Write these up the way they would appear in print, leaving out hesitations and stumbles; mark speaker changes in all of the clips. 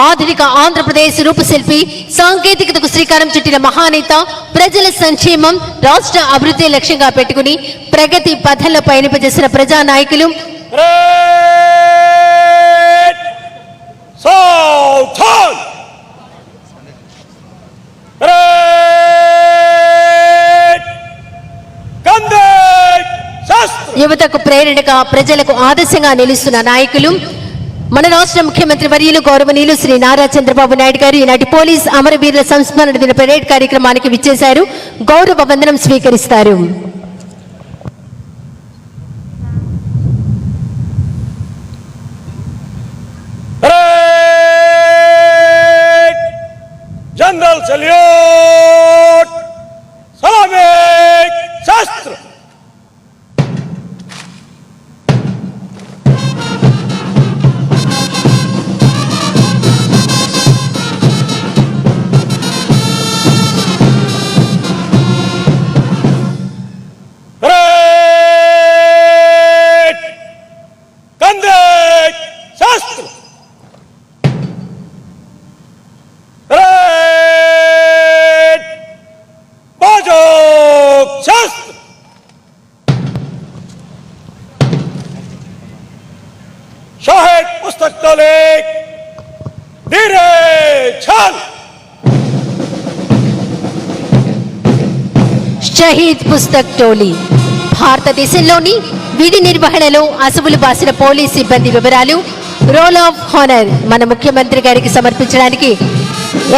Speaker 1: ఆధునిక ఆంధ్రప్రదేశ్ రూపశిల్పి, సాంకేతికతకు శ్రీకారం చుట్టిన మహానేత, ప్రజల సంక్షేమం, రాష్ట్ర అభివృద్ధి లక్ష్యంగా పెట్టుకుని ప్రగతి పథంలో పయనింపజేసిన ప్రజానాయకులు యువతకు ప్రేరణగా, ప్రజలకు ఆదర్శంగా నిలుస్తున్న నాయకులు మన రాష్ట్ర ముఖ్యమంత్రి వర్యులు గౌరవనీయులు శ్రీ నారా చంద్రబాబు నాయుడు గారు ఈనాటి పోలీస్ అమరవీరుల సంస్మరణ దిన పరేడ్ కార్యక్రమానికి విచ్చేశారు. గౌరవ వందనం స్వీకరిస్తారు.
Speaker 2: జనరల్ సల్యూట్, సలామి, శాస్త్ర. शाहिद पुस्तक टोली धीरे छल.
Speaker 1: షహీద్ పుస్తక్ టోలీ భారతదేశంలోని విధి నిర్వహణలో అసువులు బాసిన పోలీస్ సిబ్బంది వివరాలు రోల్ ఆఫ్ హానర్ మన ముఖ్యమంత్రి గారికి సమర్పించడానికి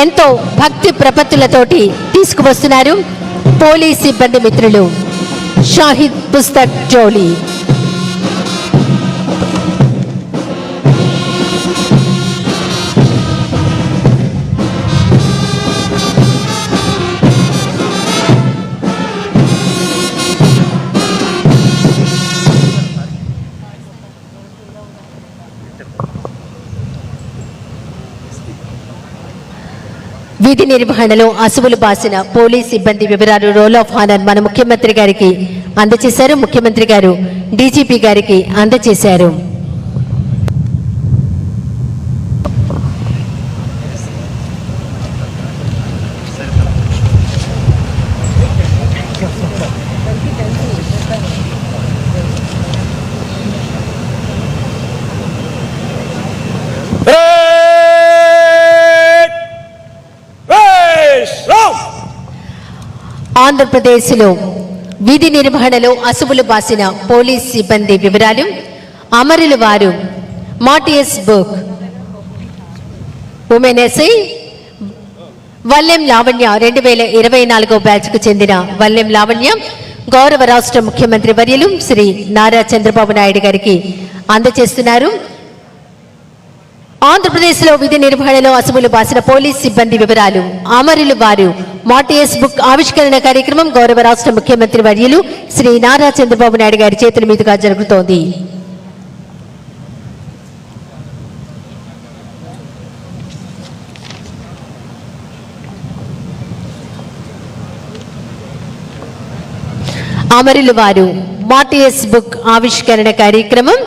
Speaker 1: ఎంతో భక్తి ప్రపత్తులతోటి తీసుకువస్తున్నారు పోలీస్ సిబ్బంది మిత్రులు. షహీద్ పుస్తక్ టోలీ విధి నిర్వహణలో అసువులు బాసిన పోలీస్ సిబ్బంది వివరాలు రోల్ ఆఫ్ హానర్ మన ముఖ్యమంత్రి గారికి అందజేశారు. ముఖ్యమంత్రి గారు డీజీపీ గారికి అందజేశారు. ఆంధ్రప్రదేశ్లో విధి నిర్వహణలో అసువులు బాసిన పోలీస్ సిబ్బంది వివరాలు అమరుల వారు మాటియస్ బుక్ ఉమెన్ ఎస్ఐ వల్లెం లావణ్య 2024 బ్యాచ్కు చెందిన వల్లెం లావణ్య గౌరవ రాష్ట్ర ముఖ్యమంత్రి వర్యులు శ్రీ నారా చంద్రబాబు నాయుడు గారికి అందజేస్తున్నారు. ఆంధ్రప్రదేశ్లో విధి నిర్వహణలో అసువులు బాసిన పోలీస్ సిబ్బంది వివరాలు అమరులు వారు మాటియస్ బుక్ ఆవిష్కరణ కార్యక్రమం గౌరవ రాష్ట్ర ముఖ్యమంత్రి వర్యులు శ్రీ నారా చంద్రబాబు నాయుడు గారి చేతుల మీదుగా జరుగుతోంది. అమరులు వారు మాటియస్ బుక్ ఆవిష్కరణ కార్యక్రమం